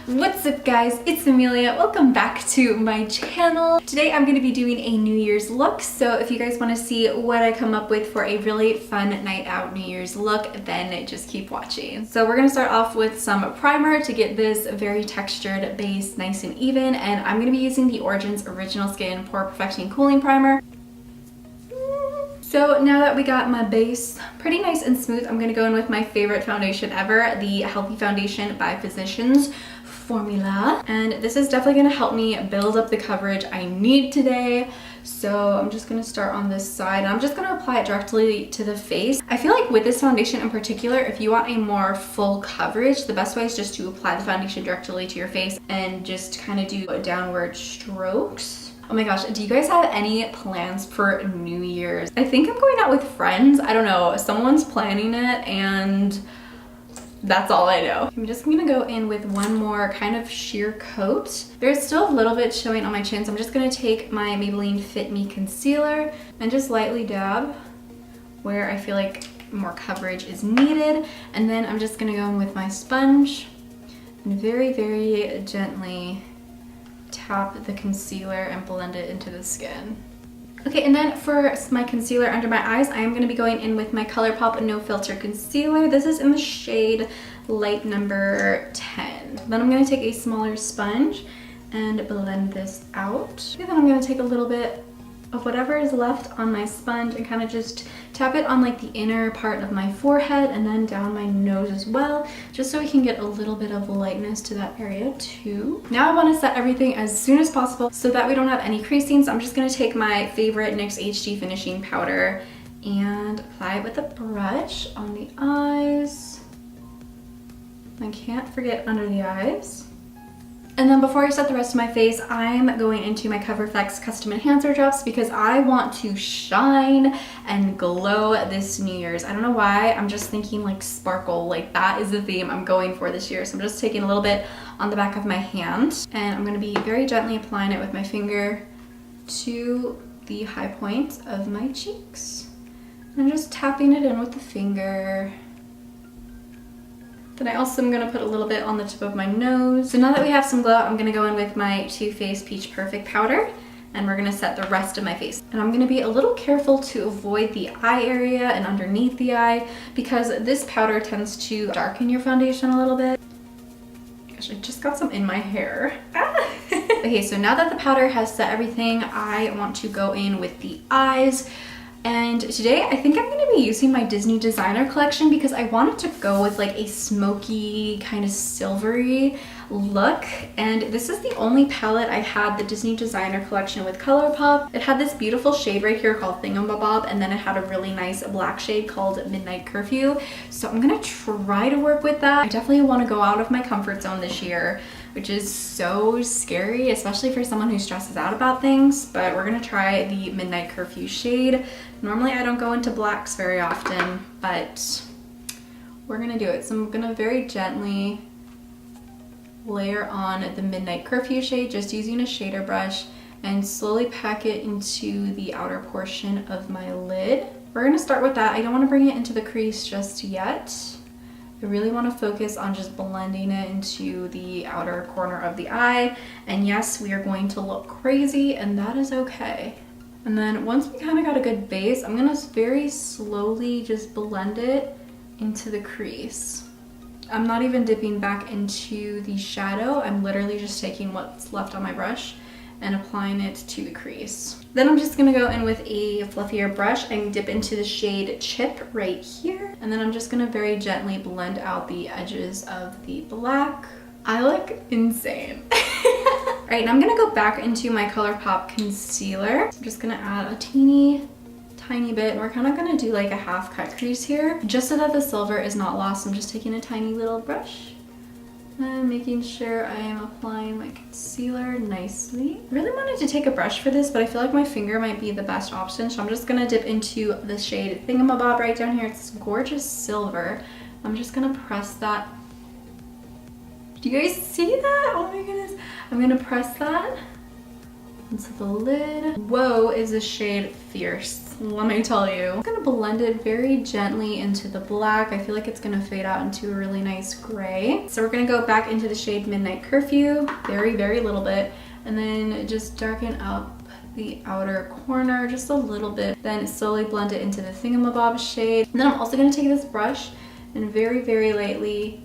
What's up guys, it's Amelia. Welcome back to my channel. Today I'm going to be doing a New Year's look, so if you guys want to see what I come up with for a really fun night out New Year's look, then just keep watching. So we're going to start off with some primer to get this very textured base nice and even, and I'm going to be using the Origins Original Skin Pore Perfecting Cooling Primer. So now that we got my base pretty nice and smooth, I'm going to go in with my favorite foundation ever, the Healthy Foundation by Physicians formula, and this is definitely going to help me build up the coverage I need today. So I'm just going to start on this side, and I'm just going to apply it directly to the face. I feel like with this foundation in particular, if you want a more full coverage, the best way is just to apply the foundation directly to your face and just kind of do downward strokes. Oh my gosh, do you guys have any plans for New Year's? I think I'm going out with friends. I don't know, someone's planning it and that's all I know. I'm just gonna go in with one more kind of sheer coat. There's still a little bit showing on my chin, so I'm just gonna take my Maybelline Fit Me concealer and just lightly dab where I feel like more coverage is needed. And then I'm just gonna go in with my sponge and very, very gently tap the concealer and blend it into the skin. Okay, and then for my concealer under my eyes, I am going to be going in with my ColourPop No Filter Concealer. This is in the shade light number 10. Then I'm going to take a smaller sponge and blend this out. And then I'm going to take a little bit of whatever is left on my sponge and kind of just tap it on like the inner part of my forehead and then down my nose as well, just so we can get a little bit of lightness to that area too. Now I want to set everything as soon as possible so that we don't have any creasing. So I'm just going to take my favorite NYX HD finishing powder and apply it with a brush on the eyes. I can't forget under the eyes. And then before I set the rest of my face, I'm going into my CoverFX Custom Enhancer Drops because I want to shine and glow this New Year's. I don't know why, I'm just thinking like sparkle, like that is the theme I'm going for this year. So I'm just taking a little bit on the back of my hand and I'm gonna be very gently applying it with my finger to the high point of my cheeks. And I'm just tapping it in with the finger. Then I also am going to put a little bit on the tip of my nose. So now that we have some glow, I'm going to go in with my Too Faced Peach Perfect powder and we're going to set the rest of my face. And I'm going to be a little careful to avoid the eye area and underneath the eye because this powder tends to darken your foundation a little bit. Gosh, I just got some in my hair. Ah! Okay, so now that the powder has set everything, I want to go in with the eyes. And today I think I'm going to be using my Disney Designer collection because I wanted to go with like a smoky kind of silvery look, and this is the only palette I had the Disney Designer collection with ColourPop. It had this beautiful shade right here called Thingamabob, and then it had a really nice black shade called Midnight Curfew. So I'm gonna try to work with that. I definitely want to go out of my comfort zone this year, which is so scary, especially for someone who stresses out about things, but we're gonna try the Midnight Curfew shade. Normally I don't go into blacks very often, but we're gonna do it. So I'm gonna very gently layer on the Midnight Curfew shade, just using a shader brush, and slowly pack it into the outer portion of my lid. We're gonna start with that. I don't wanna bring it into the crease just yet. I really want to focus on just blending it into the outer corner of the eye. And yes, we are going to look crazy, and that is okay. And then once we kind of got a good base, I'm going to very slowly just blend it into the crease. I'm not even dipping back into the shadow. I'm literally just taking what's left on my brush and applying it to the crease. Then I'm just gonna go in with a fluffier brush and dip into the shade Chip right here. And then I'm just gonna very gently blend out the edges of the black. I look insane. Right, and I'm gonna go back into my ColourPop concealer. I'm just gonna add a teeny tiny bit, and we're kind of gonna do like a half cut crease here. Just so that the silver is not lost, I'm just taking a tiny little brush and making sure I am applying my concealer nicely. I really wanted to take a brush for this, but I feel like my finger might be the best option, so I'm just gonna dip into the shade Thingamabob right down here. It's gorgeous silver. I'm just gonna press that. Do you guys see that? Oh my goodness. I'm gonna press that into the lid. Whoa, is this shade fierce, let me tell you. I'm gonna blend it very gently into the black. I feel like it's gonna fade out into a really nice gray. So we're gonna go back into the shade Midnight Curfew, very, very little bit, and then just darken up the outer corner just a little bit, then slowly blend it into the Thingamabob shade. And then I'm also going to take this brush and very, very lightly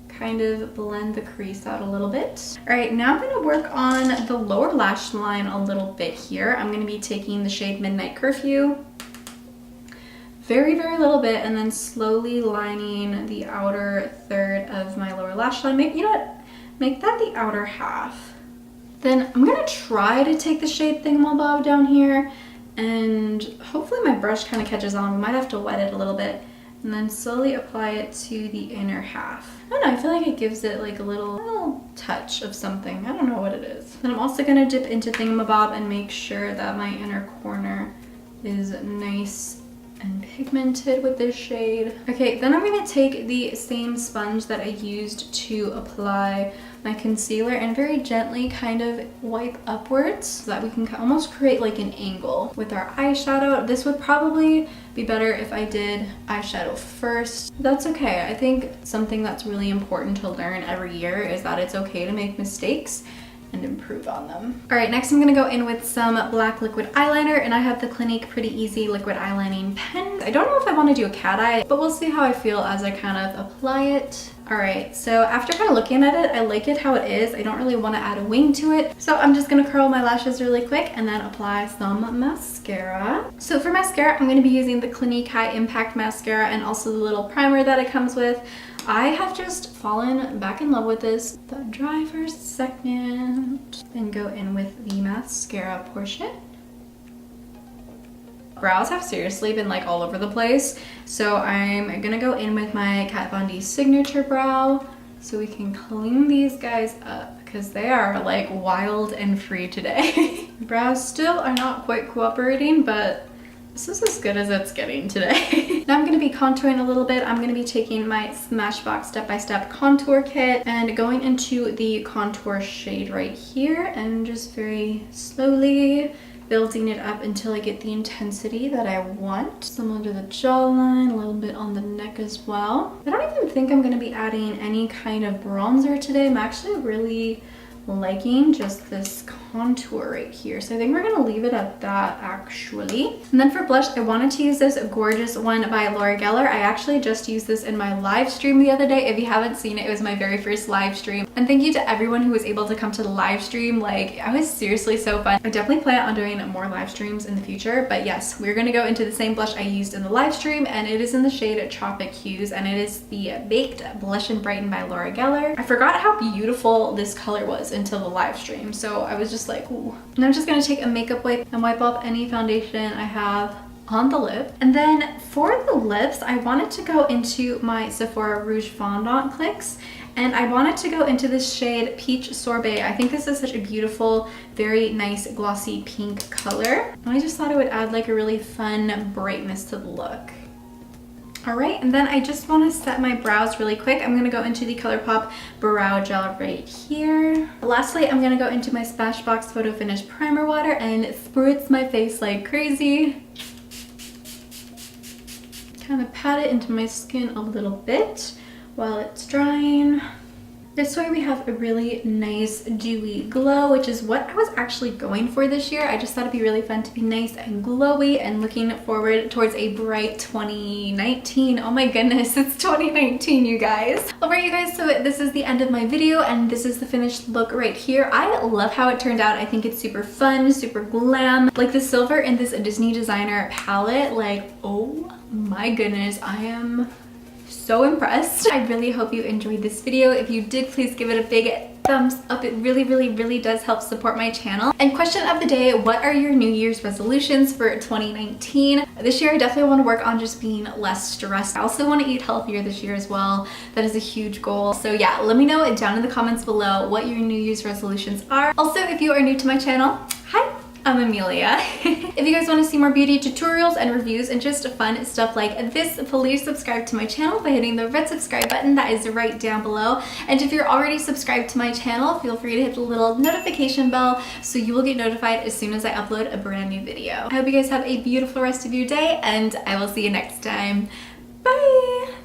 kind of blend the crease out a little bit. All right, now I'm going to work on the lower lash line a little bit here. I'm going to be taking the shade Midnight Curfew, very, very little bit, and then slowly lining the outer third of my lower lash line. You know what? Make that the outer half. Then I'm gonna try to take the shade Thingamabob down here, and hopefully my brush kind of catches on. We might have to wet it a little bit, and then slowly apply it to the inner half. I don't know, I feel like it gives it like a little touch of something. I don't know what it is. Then I'm also gonna dip into Thingamabob and make sure that my inner corner is nice and pigmented with this shade. Okay, then I'm gonna take the same sponge that I used to apply my concealer and very gently kind of wipe upwards so that we can almost create like an angle with our eyeshadow. This would probably be better if I did eyeshadow first. That's okay. I think something that's really important to learn every year is that it's okay to make mistakes and improve on them. All right, next I'm gonna go in with some black liquid eyeliner, and I have the Clinique Pretty Easy liquid eyelining pen. I don't know if I wanna do a cat eye, but we'll see how I feel as I kind of apply it. All right, so after kind of looking at it, I like it how it is. I don't really wanna add a wing to it. So I'm just gonna curl my lashes really quick and then apply some mascara. So for mascara, I'm gonna be using the Clinique High Impact Mascara and also the little primer that it comes with. I have just fallen back in love with this. But dry for a second, then go in with the mascara portion. Brows have seriously been like all over the place, so I'm gonna go in with my Kat Von D signature brow so we can clean these guys up because they are like wild and free today. Brows still are not quite cooperating, but this is as good as it's getting today. Now I'm going to be contouring a little bit. I'm going to be taking my Smashbox Step by Step contour kit and going into the contour shade right here and just very slowly building it up until I get the intensity that I want. Some under the jawline, a little bit on the neck as well. I don't even think I'm going to be adding any kind of bronzer today. I'm actually really liking just this contour right here, so I think we're gonna leave it at that actually. And then for blush, I wanted to use this gorgeous one by Laura Geller. I actually just used this in my live stream the other day. If you haven't seen it, it was my very first live stream, and thank you to everyone who was able to come to the live stream. Like, it was seriously so fun. I definitely plan on doing more live streams in the future, but yes, we're gonna go into the same blush I used in the live stream, and it is in the shade Tropic Hues, and it is the Baked Blush and Brighten by Laura Geller. I forgot how beautiful this color was until the live stream, so I was just like, ooh. And I'm just gonna take a makeup wipe and wipe off any foundation I have on the lip. And then for the lips, I wanted to go into my Sephora Rouge Fondant Clicks, and I wanted to go into this shade Peach Sorbet. I think this is such a beautiful, very nice glossy pink color, and I just thought it would add like a really fun brightness to the look. All right, and then I just want to set my brows really quick. I'm gonna go into the ColourPop Brow Gel right here. Lastly, I'm gonna go into my Smashbox Photo Finish Primer Water and spritz my face like crazy. Kind of pat it into my skin a little bit while it's drying. This way we have a really nice dewy glow, which is what I was actually going for this year. I just thought it'd be really fun to be nice and glowy and looking forward towards a bright 2019. Oh my goodness, it's 2019, you guys. All right, you guys, so this is the end of my video and this is the finished look right here. I love how it turned out. I think it's super fun, super glam. Like the silver in this Disney designer palette, like, oh my goodness, I am so impressed. I really hope you enjoyed this video. If you did, please give it a big thumbs up. It really, really, really does help support my channel. And question of the day, what are your New Year's resolutions for 2019? This year, I definitely want to work on just being less stressed. I also want to eat healthier this year as well. That is a huge goal. So yeah, let me know down in the comments below what your New Year's resolutions are. Also, if you are new to my channel, hi. I'm Emelia. If you guys want to see more beauty tutorials and reviews and just fun stuff like this, please subscribe to my channel by hitting the red subscribe button that is right down below. And if you're already subscribed to my channel, feel free to hit the little notification bell so you will get notified as soon as I upload a brand new video. I hope you guys have a beautiful rest of your day, and I will see you next time. Bye!